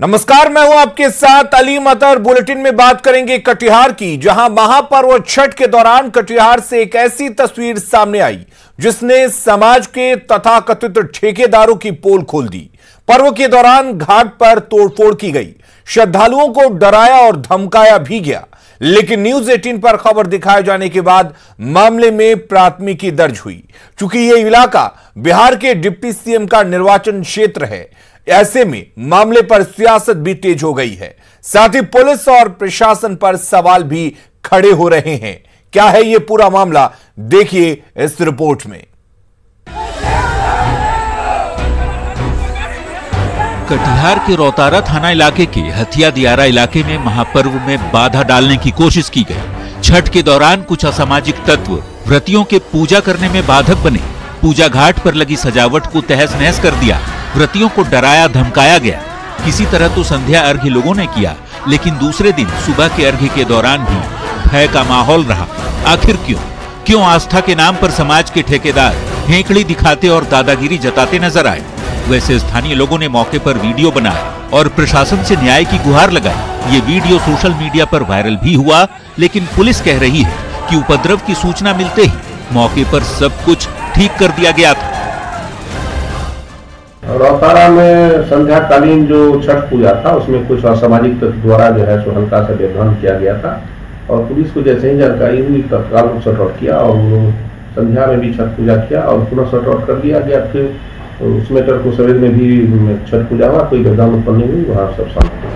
नमस्कार, मैं हूं आपके साथ अली मतर। बुलेटिन में बात करेंगे कटिहार की, जहां महापर्व छठ के दौरान कटिहार से एक ऐसी तस्वीर सामने आई जिसने समाज के तथाकथित ठेकेदारों की पोल खोल दी। पर्व के दौरान घाट पर तोड़फोड़ की गई, श्रद्धालुओं को डराया और धमकाया भी गया, लेकिन न्यूज 18 पर खबर दिखाए जाने के बाद मामले में प्राथमिकी दर्ज हुई। चूंकि यह इलाका बिहार के डिप्टी सीएम का निर्वाचन क्षेत्र है, ऐसे में मामले पर सियासत भी तेज हो गई है। साथ ही पुलिस और प्रशासन पर सवाल भी खड़े हो रहे हैं। क्या है यह पूरा मामला, देखिए इस रिपोर्ट में। कटिहार के रौतारा थाना इलाके के हथिया दियारा इलाके में महापर्व में बाधा डालने की कोशिश की गई। छठ के दौरान कुछ असामाजिक तत्व व्रतियों के पूजा करने में बाधक बने। पूजा घाट पर लगी सजावट को तहस नहस कर दिया। व्रतियों को डराया धमकाया गया। किसी तरह तो संध्या अर्घ्य लोगों ने किया, लेकिन दूसरे दिन सुबह के अर्घ्य के दौरान भी भय का माहौल रहा। आखिर क्यों आस्था के नाम पर समाज के ठेकेदार हेंकड़ी दिखाते और दादागिरी जताते नजर आए। वैसे स्थानीय लोगों ने मौके पर वीडियो बनाया और प्रशासन से न्याय की गुहार लगाई। ये वीडियो सोशल मीडिया पर वायरल भी हुआ, लेकिन पुलिस कह रही है कि उपद्रव की सूचना मिलते ही मौके पर सब कुछ ठीक कर दिया गया था। रौतारा में संध्याकालीन जो छठ पूजा था, उसमें कुछ असामाजिक तत्व द्वारा जो है सो हल्का सा विध्वंस किया गया था और पुलिस को जैसे ही जानकारी हुई तत्काल शट आउट किया और संध्या में भी छठ पूजा किया और पुनः शट आउट कर दिया गया। फिर उस मैटर को सवेरे में भी छठ पूजा हुआ, कोई घटना उत्पन्न नहीं हुई, वहाँ सब शांत हुआ।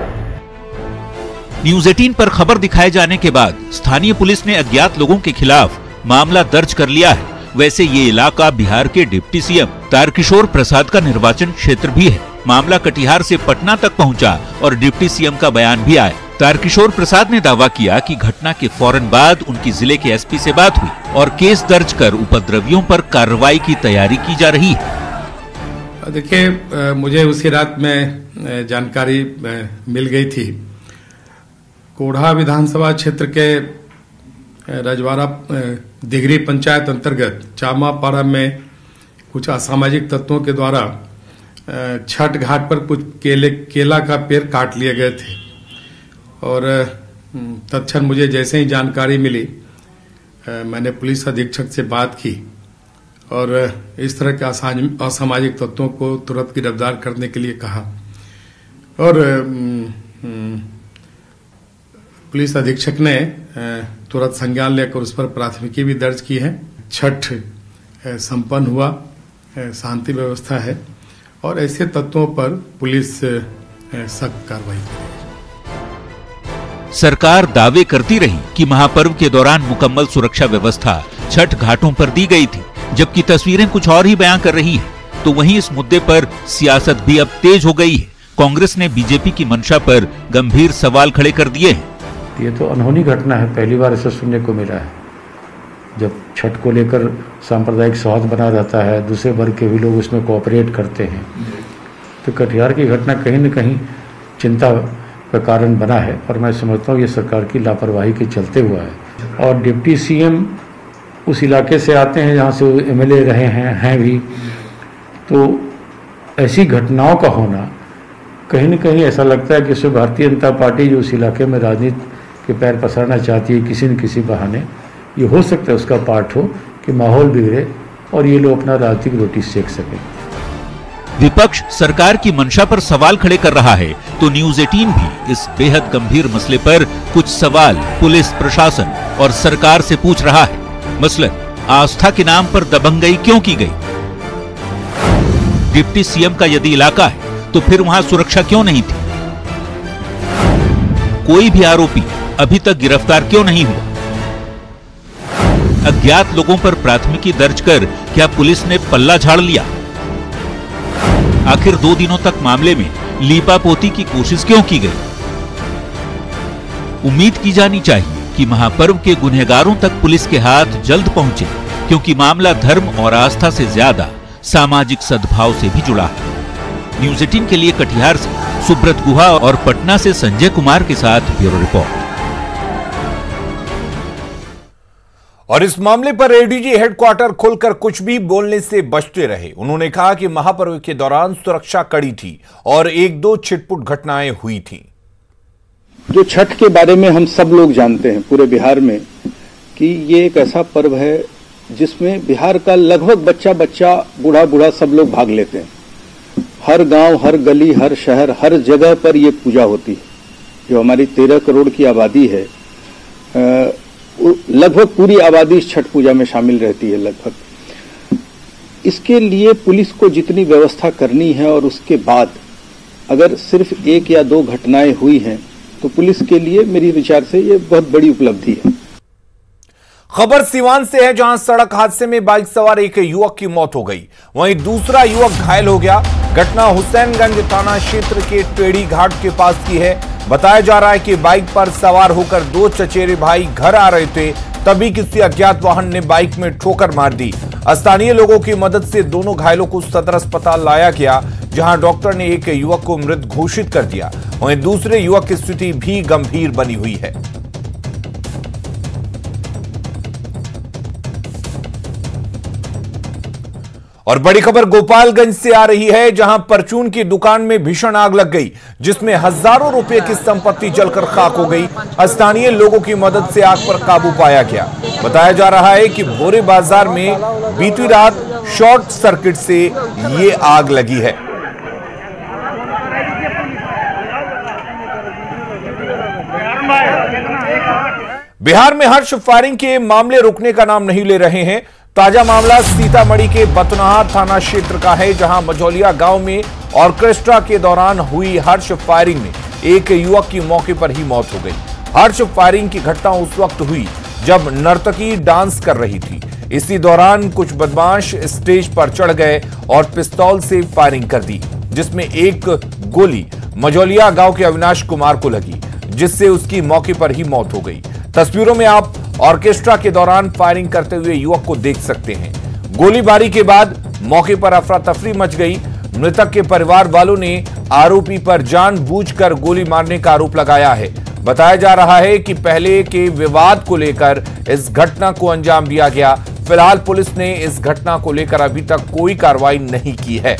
न्यूज 18 पर खबर दिखाए जाने के बाद स्थानीय पुलिस ने अज्ञात लोगों के खिलाफ मामला दर्ज कर लिया है। वैसे ये इलाका बिहार के डिप्टी सीएम तारकिशोर प्रसाद का निर्वाचन क्षेत्र भी है। मामला कटिहार से पटना तक पहुंचा और डिप्टी सीएम का बयान भी आया। तारकिशोर प्रसाद ने दावा किया कि घटना के फौरन बाद उनकी जिले के एसपी से बात हुई और केस दर्ज कर उपद्रवियों पर कार्रवाई की तैयारी की जा रही है। देखिए, मुझे उसी रात में जानकारी मिल गई थी। कोढ़ा विधानसभा क्षेत्र के रजवाड़ा दिगरी पंचायत अंतर्गत चामापाड़ा में कुछ असामाजिक तत्वों के द्वारा छठ घाट पर कुछ केला का पेड़ काट लिए गए थे और तत्क्षण मुझे जैसे ही जानकारी मिली, मैंने पुलिस अधीक्षक से बात की और इस तरह के असामाजिक तत्वों को तुरंत गिरफ्तार करने के लिए कहा और पुलिस अधीक्षक ने तुरंत संज्ञान लेकर उस पर प्राथमिकी भी दर्ज की है। छठ संपन्न हुआ, शांति व्यवस्था है और ऐसे तत्वों पर पुलिस सख्त कार्रवाई करेगी। सरकार दावे करती रही कि महापर्व के दौरान मुकम्मल सुरक्षा व्यवस्था छठ घाटों पर दी गई थी, जबकि तस्वीरें कुछ और ही बयां कर रही है। तो वहीं इस मुद्दे पर सियासत भी अब तेज हो गई है। कांग्रेस ने बीजेपी की मंशा पर गंभीर सवाल खड़े कर दिए हैं। ये तो अनहोनी घटना है, पहली बार ऐसा सुनने को मिला है। जब छठ को लेकर सांप्रदायिक सौहार्द बना रहता है, दूसरे वर्ग के भी लोग उसमें कोऑपरेट करते हैं, तो कटिहार की घटना कहीं न कहीं चिंता का कारण बना है और मैं समझता हूँ ये सरकार की लापरवाही के चलते हुआ है। और डिप्टी सीएम उस इलाके से आते हैं जहाँ से वो एमएलए रहे हैं भी, तो ऐसी घटनाओं का होना कहीं न कहीं ऐसा लगता है कि उससे भारतीय जनता पार्टी जो उस इलाके में राजनीति के पैर पसारना चाहती है किसी न किसी बहाने, ये हो सकता है उसका पार्ट हो कि माहौल बिगड़े और ये लोग अपना राजनीतिक रोटी सेक सकें। विपक्ष सरकार की मंशा पर सवाल खड़े कर रहा है, तो न्यूज 18 भी इस बेहद गंभीर मसले पर कुछ सवाल पुलिस, प्रशासन और सरकार से पूछ रहा है। मसलन आस्था के नाम पर दबंगई क्यों की गई? डिप्टी सीएम का यदि इलाका है तो फिर वहां सुरक्षा क्यों नहीं थी? कोई भी आरोपी अभी तक गिरफ्तार क्यों नहीं हुआ? अज्ञात लोगों पर प्राथमिकी दर्ज कर क्या पुलिस ने पल्ला झाड़ लिया? आखिर 2 दिनों तक मामले में लीपापोती की कोशिश क्यों की गई? उम्मीद की जानी चाहिए कि महापर्व के गुनहगारों तक पुलिस के हाथ जल्द पहुंचे, क्योंकि मामला धर्म और आस्था से ज्यादा सामाजिक सद्भाव से भी जुड़ा है। न्यूज 18 के लिए कटिहार से सुब्रत गुहा और पटना से संजय कुमार के साथ ब्यूरो रिपोर्ट। और इस मामले पर एडीजी हेडक्वार्टर खुलकर कुछ भी बोलने से बचते रहे। उन्होंने कहा कि महापर्व के दौरान सुरक्षा कड़ी थी और एक दो छिटपुट घटनाएं हुई थी। जो छठ के बारे में हम सब लोग जानते हैं पूरे बिहार में कि ये एक ऐसा पर्व है जिसमें बिहार का लगभग बच्चा बच्चा बूढ़ा बूढ़ा सब लोग भाग लेते हैं। हर गांव, हर गली, हर शहर, हर जगह पर ये पूजा होती है। जो हमारी 13 करोड़ की आबादी है, लगभग पूरी आबादी इस छठ पूजा में शामिल रहती है लगभग। इसके लिए पुलिस को जितनी व्यवस्था करनी है और उसके बाद अगर सिर्फ एक या दो घटनाएं हुई हैं तो पुलिस के लिए मेरी विचार से ये बहुत बड़ी उपलब्धि है। खबर सीवान से है, जहां सड़क हादसे में बाइक सवार एक युवक की मौत हो गई, वहीं दूसरा युवक घायल हो गया। घटना हुसैनगंज थाना क्षेत्र के टेढ़ी घाट के पास की है। बताया जा रहा है कि बाइक पर सवार होकर दो चचेरे भाई घर आ रहे थे, तभी किसी अज्ञात वाहन ने बाइक में ठोकर मार दी। स्थानीय लोगों की मदद से दोनों घायलों को सदर अस्पताल लाया गया, जहां डॉक्टर ने एक युवक को मृत घोषित कर दिया। वहीं दूसरे युवक की स्थिति भी गंभीर बनी हुई है। और बड़ी खबर गोपालगंज से आ रही है, जहां परचून की दुकान में भीषण आग लग गई, जिसमें हजारों रुपए की संपत्ति जलकर खाक हो गई। स्थानीय लोगों की मदद से आग पर काबू पाया गया। बताया जा रहा है कि बोरे बाजार में बीती रात शॉर्ट सर्किट से ये आग लगी है। बिहार में हर्ष फायरिंग के मामले रुकने का नाम नहीं ले रहे हैं। ताजा मामला सीतामढ़ी के बतनाहा थाना क्षेत्र का है, जहां मझौलिया गांव में ऑर्केस्ट्रा के दौरान हुई हर्ष फायरिंग में एक युवक की मौके पर ही मौत हो गई। हर्ष फायरिंग की घटना उस वक्त हुई जब नर्तकी डांस कर रही थी। इसी दौरान कुछ बदमाश स्टेज पर चढ़ गए और पिस्तौल से फायरिंग कर दी, जिसमें एक गोली मझौलिया गांव के अविनाश कुमार को लगी, जिससे उसकी मौके पर ही मौत हो गई। तस्वीरों में आप ऑर्केस्ट्रा के दौरान फायरिंग करते हुए युवक को देख सकते हैं। गोलीबारी के बाद मौके पर अफरा तफरी मच गई। मृतक के परिवार वालों ने आरोपी पर जानबूझकर गोली मारने का आरोप लगाया है। बताया जा रहा है कि पहले के विवाद को लेकर इस घटना को अंजाम दिया गया। फिलहाल पुलिस ने इस घटना को लेकर अभी तक कोई कार्रवाई नहीं की है।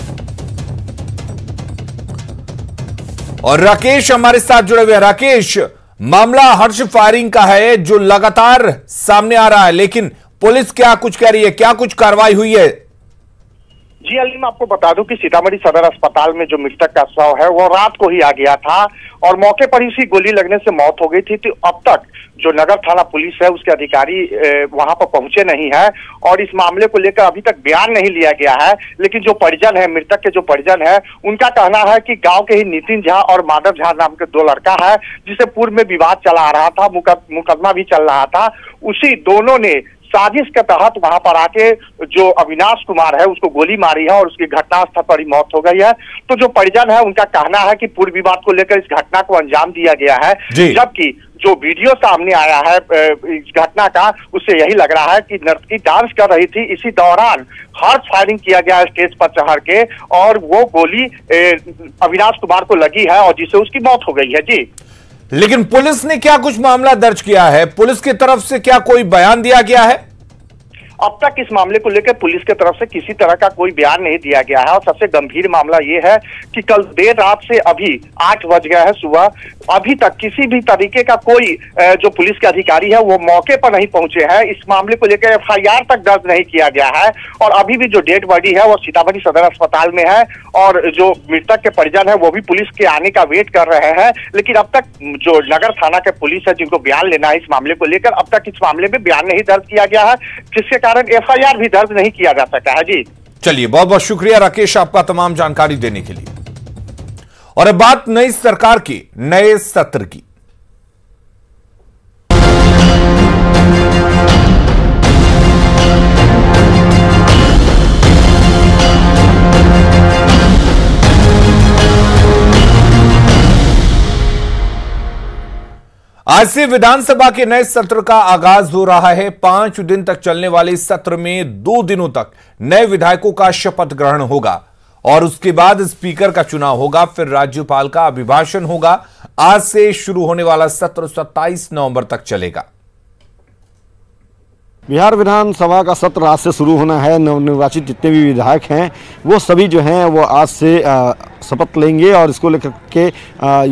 और राकेश हमारे साथ जुड़े हुए हैं। राकेश, मामला हर्ष फायरिंग का है जो लगातार सामने आ रहा है, लेकिन पुलिस क्या कुछ कह रही है, क्या कुछ कार्रवाई हुई है? जी अली, मैं आपको बता दूं कि सीतामढ़ी सदर अस्पताल में जो मृतक का शव है वो रात को ही आ गया था और मौके पर ही गोली लगने से मौत हो गई थी। तो अब तक जो नगर थाना पुलिस है उसके अधिकारी वहां पर पहुंचे नहीं है और इस मामले को लेकर अभी तक बयान नहीं लिया गया है। लेकिन जो परिजन है, मृतक के जो परिजन है, उनका कहना है कि गांव के ही नितिन झा और माधव झा नाम के दो लड़का है, जिसे पूर्व में विवाद चला आ रहा था, मुकदमा भी चल रहा था। उसी दोनों ने साजिश के तहत वहां पर आके जो अविनाश कुमार है उसको गोली मारी है और उसकी घटनास्थल पर ही मौत हो गई है। तो जो परिजन है उनका कहना है कि पूर्व विवाद को लेकर इस घटना को अंजाम दिया गया है, जबकि जो वीडियो सामने आया है इस घटना का, उससे यही लग रहा है कि नर्तकी डांस कर रही थी, इसी दौरान हर्ष फायरिंग किया गया स्टेज पर चढ़ के और वो गोली अविनाश कुमार को लगी है और जिससे उसकी मौत हो गई है। जी, लेकिन पुलिस ने क्या कुछ मामला दर्ज किया है? पुलिस की तरफ से क्या कोई बयान दिया गया है? अब तक इस मामले को लेकर पुलिस की तरफ से किसी तरह का कोई बयान नहीं दिया गया है और सबसे गंभीर मामला ये है कि कल देर रात से अभी 8 बज गया है सुबह, अभी तक किसी भी तरीके का कोई जो पुलिस के अधिकारी है वो मौके पर नहीं पहुंचे हैं। इस मामले को लेकर FIR तक दर्ज नहीं किया गया है और अभी भी जो डेड बॉडी है वो सीतामढ़ी सदर अस्पताल में है और जो मृतक के परिजन है वो भी पुलिस के आने का वेट कर रहे हैं। लेकिन अब तक जो नगर थाना के पुलिस है जिनको बयान लेना है इस मामले को लेकर, अब तक इस मामले में बयान नहीं दर्ज किया गया है, जिसके कारण FIR भी दर्ज नहीं किया जा सका है। जी चलिए, बहुत बहुत शुक्रिया राकेश आपका तमाम जानकारी देने के लिए। और अब बात नई सरकार के नए सत्र की। आज से विधानसभा के नए सत्र का आगाज हो रहा है। 5 दिन तक चलने वाले इस सत्र में 2 दिनों तक नए विधायकों का शपथ ग्रहण होगा और उसके बाद स्पीकर का चुनाव होगा, फिर राज्यपाल का अभिभाषण होगा। आज से शुरू होने वाला सत्र 27 नवंबर तक चलेगा। बिहार विधानसभा का सत्र आज से शुरू होना है। नवनिर्वाचित जितने भी विधायक हैं वो सभी जो हैं वो आज से शपथ लेंगे और इसको लेकर के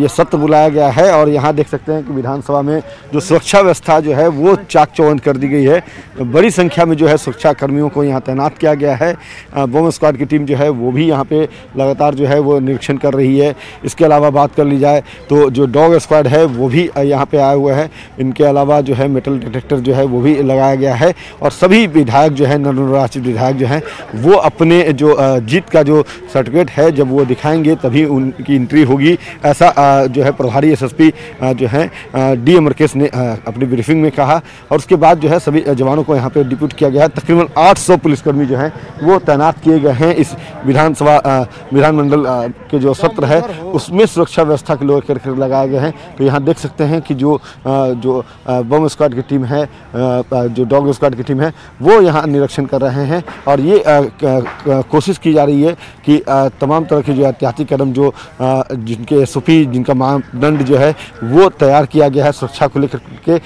ये सत्र बुलाया गया है। और यहाँ देख सकते हैं कि विधानसभा में जो सुरक्षा व्यवस्था जो है वो चाक चौबंद कर दी गई है। बड़ी संख्या में जो है सुरक्षा कर्मियों को यहाँ तैनात किया गया है। बम स्क्वाड की टीम जो है वो भी यहाँ पे लगातार जो है वो निरीक्षण कर रही है। इसके अलावा बात कर ली जाए तो जो डॉग स्क्वाड है वो भी यहाँ पे आए हुए हैं। इनके अलावा जो है मेटल डिटेक्टर जो है वो भी लगाया गया है। और सभी विधायक जो है नवनिर्वाचित विधायक जो हैं वो अपने जो जीत का जो सर्टिफिकेट है जब वो दिखाएंगे तभी उनकी एंट्री होगी, ऐसा जो है प्रभारी एसएसपी जो है डी अमरकेश ने अपनी ब्रीफिंग में कहा। और उसके बाद जो है सभी जवानों को यहाँ पे डिप्यूट किया गया है। तकरीबन 800 पुलिसकर्मी जो हैं वो तैनात किए गए हैं। इस विधानमंडल के जो सत्र है उसमें सुरक्षा व्यवस्था के लोग करके लगाए गए हैं। तो यहाँ देख सकते हैं कि जो बम स्क्वाड की टीम है, जो डॉग स्क्वाड की टीम है वो यहाँ निरीक्षण कर रहे हैं। और ये कोशिश की जा रही है कि तमाम तरह के जो एहतियाती कदम जो जिनके एसओपी जिनका मानदंड जो है वो तैयार किया गया है सुरक्षा को लेकर के,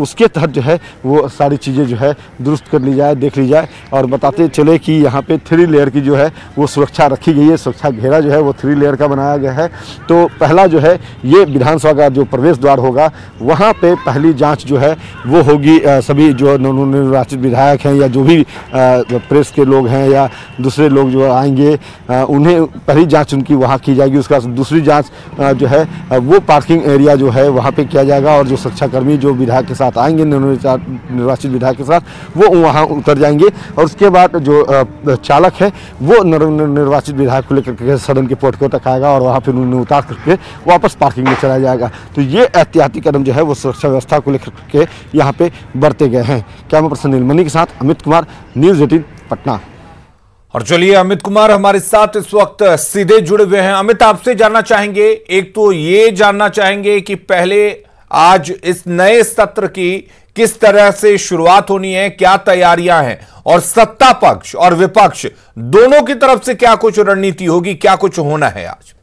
उसके तहत जो है वो सारी चीज़ें जो है दुरुस्त कर ली जाए, देख ली जाए। और बताते चले कि यहाँ पे 3 लेयर की जो है वो सुरक्षा रखी गई है। सुरक्षा घेरा जो है वो 3 लेयर का बनाया गया है। तो पहला जो है ये विधानसभा का जो प्रवेश द्वार होगा वहाँ पे पहली जाँच जो है वो होगी। सभी जो नवनिर्वाचित विधायक हैं या जो भी प्रेस के लोग हैं या दूसरे लोग जो आएंगे उन्हें पहली जांच उनकी वहां की जाएगी। उसके बाद दूसरी जांच जो है वो पार्किंग एरिया जो है वहां पे किया जाएगा। और जो सुरक्षाकर्मी जो विधायक के साथ आएंगे नवनिर्वाचित विधायक के साथ वो वहां उतर जाएंगे। और उसके बाद जो चालक है वो नवनिर्वाचित विधायक को लेकर के सदन के पोर्टिको तक आएगा और वहाँ फिर उन्हें उतार करके वापस पार्किंग में चला जाएगा। तो ये एहतियाती कदम जो है वो सुरक्षा व्यवस्था को लेकर के यहाँ पे बरते गए हैं। कैमरा पर्सन नीलमणि के साथ अमित कुमार, न्यूज़ 18 पटना। और चलिए अमित कुमार हमारे साथ इस वक्त सीधे जुड़े हुए हैं। अमित, आपसे जानना चाहेंगे, एक तो ये जानना चाहेंगे कि पहले आज इस नए सत्र की किस तरह से शुरुआत होनी है, क्या तैयारियां हैं, और सत्ता पक्ष और विपक्ष दोनों की तरफ से क्या कुछ रणनीति होगी, क्या कुछ होना है आज?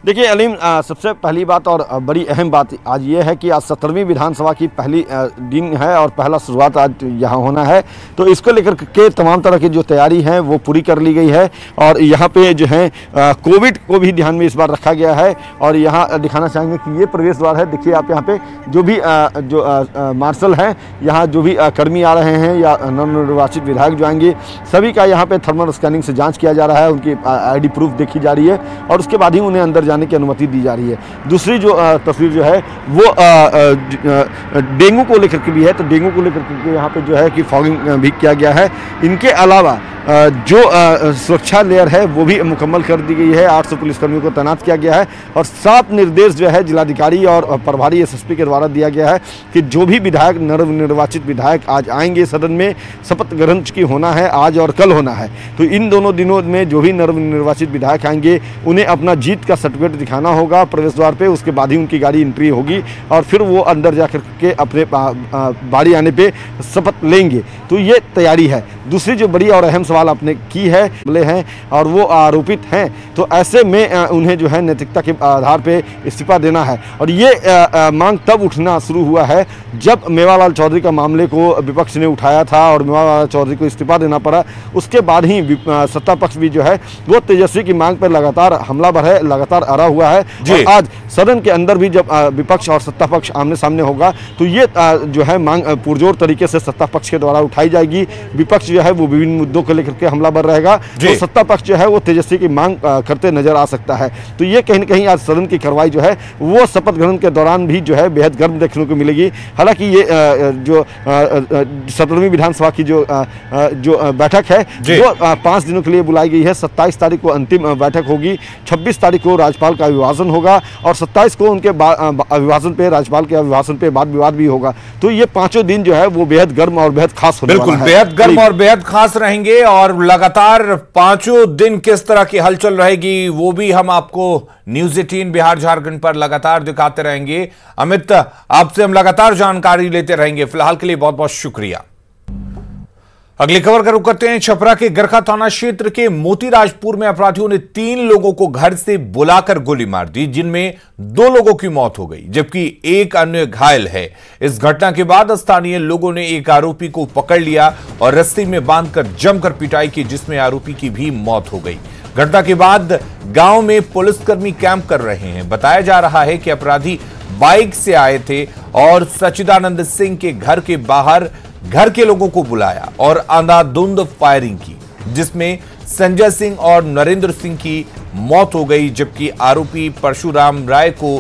देखिए अलीम, सबसे पहली बात और बड़ी अहम बात आज ये है कि आज 17वीं विधानसभा की पहली दिन है और पहला शुरुआत आज यहाँ होना है। तो इसको लेकर के तमाम तरह की जो तैयारी है वो पूरी कर ली गई है। और यहाँ पे जो है कोविड को भी ध्यान में इस बार रखा गया है। और यहाँ दिखाना चाहेंगे कि ये प्रवेश द्वार है। देखिए आप यहाँ पे जो भी मार्शल हैं, यहाँ जो भी कर्मी आ रहे हैं या नवनिर्वाचित विधायक जो आएंगे सभी का यहाँ पे थर्मल स्कैनिंग से जाँच किया जा रहा है। उनकी ID प्रूफ देखी जा रही है और उसके बाद ही उन्हें अंदर जाने की अनुमति दी जा रही है। दूसरी जो तस्वीर जो है वो डेंगू को लेकर के भी है। तो डेंगू को लेकर के यहाँ पे जो है कि फॉगिंग भी किया गया है। इनके अलावा जो सुरक्षा लेयर है वो भी मुकम्मल कर दी गई है। 800 पुलिसकर्मियों को तैनात किया गया है और 7 निर्देश जो है जिलाधिकारी और प्रभारी एसएसपी के द्वारा दिया गया है कि जो भी विधायक नवनिर्वाचित विधायक आज आएंगे सदन में, शपथ ग्रहण की होना है आज और कल होना है। तो इन दोनों दिनों में जो भी नवनिर्वाचित विधायक आएंगे उन्हें अपना जीत का सर्टिफिकेट दिखाना होगा प्रवेश द्वार पे। उसके बाद ही उनकी गाड़ी एंट्री होगी और फिर वो अंदर जाकर के अपने बारी आने पे शपथ लेंगे। तो ये तैयारी है। दूसरी जो बड़ी और अहम सवाल आपने की है बोले हैं और वो आरोपित हैं, तो ऐसे में उन्हें जो है नैतिकता के आधार पे इस्तीफा देना है। और ये मांग तब उठना शुरू हुआ है जब मेवालाल चौधरी का मामले को विपक्ष ने उठाया था और मेवालाल चौधरी को इस्तीफा देना पड़ा। उसके बाद ही सत्ता पक्ष भी जो है वो तेजस्वी की मांग पर लगातार हमलावर है, लगातार अड़ा हुआ है। और आज सदन के अंदर भी जब विपक्ष और सत्ता पक्ष आमने सामने होगा तो ये जो है मांग पुरजोर तरीके से सत्ता पक्ष के द्वारा उठाई जाएगी। विपक्ष जो है वो विभिन्न मुद्दों को लेकर के हमलावर रहेगा तो सत्ता पक्ष जो है वो तेजस्वी की मांग करते नजर आ सकता है। तो ये कहीं न कहीं आज सदन की कार्रवाई जो है वो शपथ ग्रहण के दौरान भी जो है बेहद गर्म देखने को मिलेगी। हालांकि ये जो 17वीं विधानसभा की जो बैठक है वो 5 दिनों के लिए बुलाई गई है। 27 तारीख को अंतिम बैठक होगी, 26 तारीख को राज्यपाल का अभिभाषण होगा और 27 को उनके अभिभाषण पे, राज्यपाल के अभिभाषण पे वाद विवाद भी होगा। तो ये 5 दिन जो है वो बेहद गर्म और बेहद खास होने वाला है। बेहद गर्म और बेहद खास रहेंगे और लगातार 5 दिन किस तरह की हलचल रहेगी वो भी हम आपको न्यूज़ 18 बिहार झारखंड पर लगातार दिखाते रहेंगे। अमित, आपसे हम लगातार जानकारी लेते रहेंगे। फिलहाल के लिए बहुत बहुत शुक्रिया। अगली खबर का रुख करते हैं। छपरा के गरखा थाना क्षेत्र के मोतीराजपुर में अपराधियों ने 3 लोगों को घर से बुलाकर गोली मार दी, जिनमें 2 लोगों की मौत हो गई जबकि एक अन्य घायल है। इस घटना के बाद स्थानीय लोगों ने एक आरोपी को पकड़ लिया और रस्सी में बांधकर जमकर पिटाई की, जिसमें आरोपी की भी मौत हो गई। घटना के बाद गांव में पुलिसकर्मी कैंप कर रहे हैं। बताया जा रहा है कि अपराधी बाइक से आए थे और सच्चिदानंद सिंह के घर के बाहर घर के लोगों को बुलाया और अंधाधुंध फायरिंग की, जिसमें संजय सिंह और नरेंद्र सिंह की मौत हो गई जबकि आरोपी परशुराम राय को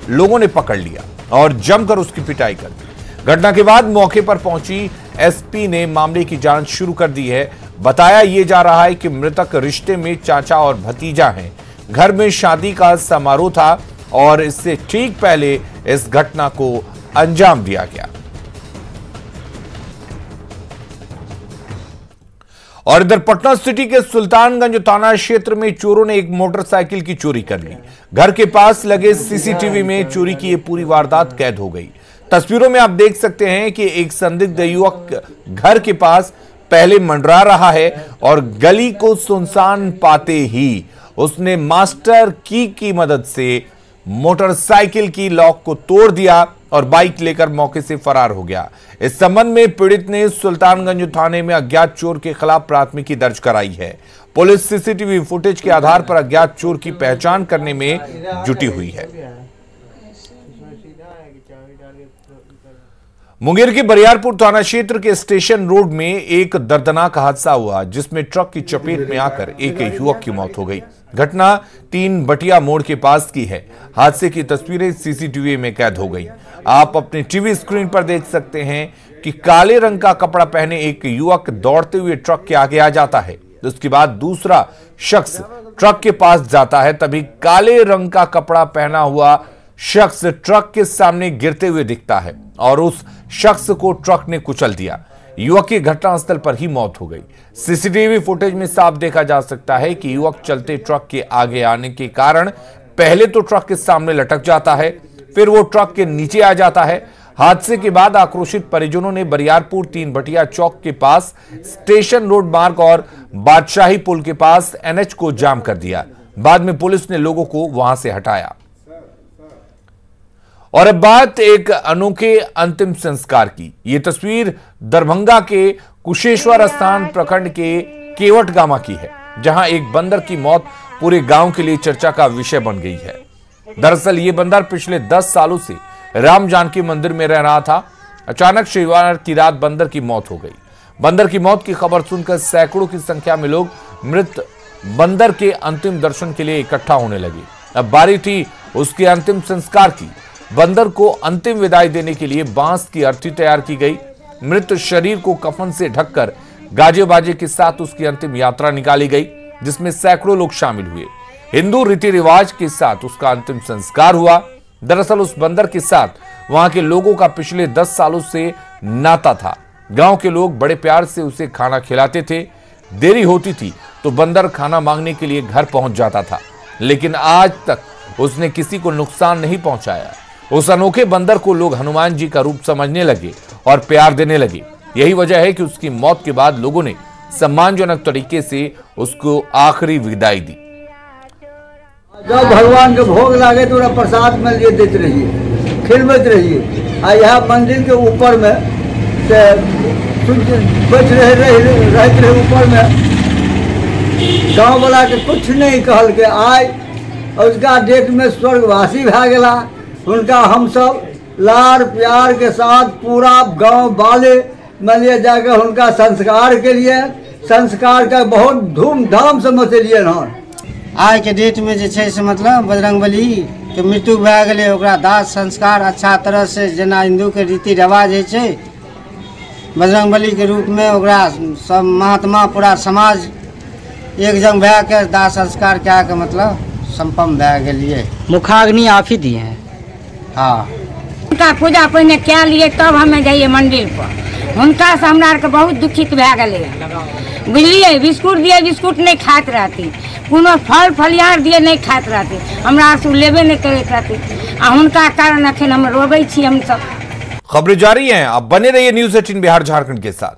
लोगों ने पकड़ लिया और जमकर उसकी पिटाई कर दी। घटना के बाद मौके पर पहुंची एसपी ने मामले की जांच शुरू कर दी है। बताया यह जा रहा है कि मृतक रिश्ते में चाचा और भतीजा हैं। घर में शादी का समारोह था और इससे ठीक पहले इस घटना को अंजाम दिया गया। और इधर पटना सिटी के सुल्तानगंज थाना क्षेत्र में चोरों ने एक मोटरसाइकिल की चोरी कर ली। घर के पास लगे सीसीटीवी में चोरी की ये पूरी वारदात कैद हो गई। तस्वीरों में आप देख सकते हैं कि एक संदिग्ध युवक घर के पास पहले मंडरा रहा है और गली को सुनसान पाते ही उसने मास्टर की मदद से मोटरसाइकिल की लॉक को तोड़ दिया और बाइक लेकर मौके से फरार हो गया। इस संबंध में पीड़ित ने सुल्तानगंज थाने में अज्ञात चोर के खिलाफ प्राथमिकी दर्ज कराई है। पुलिस सीसीटीवी फुटेज के आधार पर अज्ञात चोर की पहचान करने में जुटी हुई है। मुंगेर के बरियारपुर थाना क्षेत्र के स्टेशन रोड में एक दर्दनाक हादसा हुआ, जिसमें ट्रक की चपेट में आकर एक युवक की मौत हो गई। घटना 3 बटिया मोड़ के पास की है। हादसे की तस्वीरें सीसीटीवी में कैद हो गई। आप अपने टीवी स्क्रीन पर देख सकते हैं कि काले रंग का कपड़ा पहने एक युवक दौड़ते हुए ट्रक के आगे आ जाता है। उसके बाद दूसरा शख्स ट्रक के पास जाता है, तभी काले रंग का कपड़ा पहना हुआ शख्स ट्रक के सामने गिरते हुए दिखता है और उस शख्स को ट्रक ने कुचल दिया। युवक की घटनास्थल पर ही मौत हो गई। सीसीटीवी फुटेज में साफ देखा जा सकता है कि युवक चलते ट्रक के आगे आने के कारण पहले तो ट्रक के सामने लटक जाता है, फिर वो ट्रक के नीचे आ जाता है। हादसे के बाद आक्रोशित परिजनों ने बरियारपुर 3 बटिया चौक के पास स्टेशन रोड मार्ग और बादशाही पुल के पास एनएच को जाम कर दिया। बाद में पुलिस ने लोगों को वहां से हटाया। और अब बात एक अनोखे अंतिम संस्कार की। यह तस्वीर दरभंगा के कुशेश्वर स्थान प्रखंड के केवट गामा की है, जहां एक बंदर की मौत पूरे गांव के लिए चर्चा का विषय बन गई है। दरअसल ये बंदर पिछले 10 सालों से राम जानकी मंदिर में रह रहा था। अचानक शनिवार की रात बंदर की मौत हो गई। बंदर की मौत की खबर सुनकर सैकड़ों की संख्या में लोग मृत बंदर के अंतिम दर्शन के लिए इकट्ठा होने लगे। अब बारी थी उसके अंतिम संस्कार की। बंदर को अंतिम विदाई देने के लिए बांस की अर्थी तैयार की गई। मृत शरीर को कफन से ढककर गाजे बाजे के साथ उसकी अंतिम यात्रा निकाली गई, जिसमें सैकड़ों लोग शामिल हुए। हिंदू रीति रिवाज के साथ उसका अंतिम संस्कार हुआ। दरअसल उस बंदर के साथ वहां के लोगों का पिछले 10 सालों से नाता था। गांव के लोग बड़े प्यार से उसे खाना खिलाते थे। देरी होती थी तो बंदर खाना मांगने के लिए घर पहुंच जाता था, लेकिन आज तक उसने किसी को नुकसान नहीं पहुंचाया। उस अनोखे बंदर को लोग हनुमान जी का रूप समझने लगे और प्यार देने लगे। यही वजह है कि उसकी मौत के बाद लोगों ने सम्मानजनक तरीके से उसको आखिरी विदाई दी। जब भगवान के भोग लागे तो प्रसाद में लिए देते रहिए, खिलबत रहिए। आ यहाँ मंदिर के ऊपर में से बैठ रहे ऊपर में गाँव वाला के कुछ नहीं कहल के आय उसका डेट में स्वर्गवासी भा गया। उनका हम सब लाड़ प्यार के साथ पूरा गांव वाले मलिए जाकर उनका संस्कार के लिए संस्कार का बहुत धूमधाम से मचेलिए हन। आज के डेट में जे छै से मतलब बजरंगबली के मृत्यु भए गेलै, ओकरा दाह संस्कार अच्छा तरह से जेना हिंदू के रीति रिवाज होइ छै बजरंगबली के रूप में ओकरा सब महात्मा पूरा समाज एक जंग भए के दाह संस्कार क्या के मतलब संपन्न भए गेलिए। मुखाग्नि आप ही दिए हैं? हाँ, उनका पूजा पहले क्या लिए तब हमें जाइए मंदिर पर। उनका से हमरा के बहुत दुखित भए गेलै, बुझलिए। बिस्कुट दिए, बिस्कुट नहीं खात रहती, कोनो फल फलिहार दिए नहीं खात रहती, हमरा से लेबे नहीं करत रहती। आ उनका कारण अखन हम रोबै छी हम सब। खबरें जारी हैं, आप बने रहिए न्यूज़ 18 बिहार झारखंड के साथ।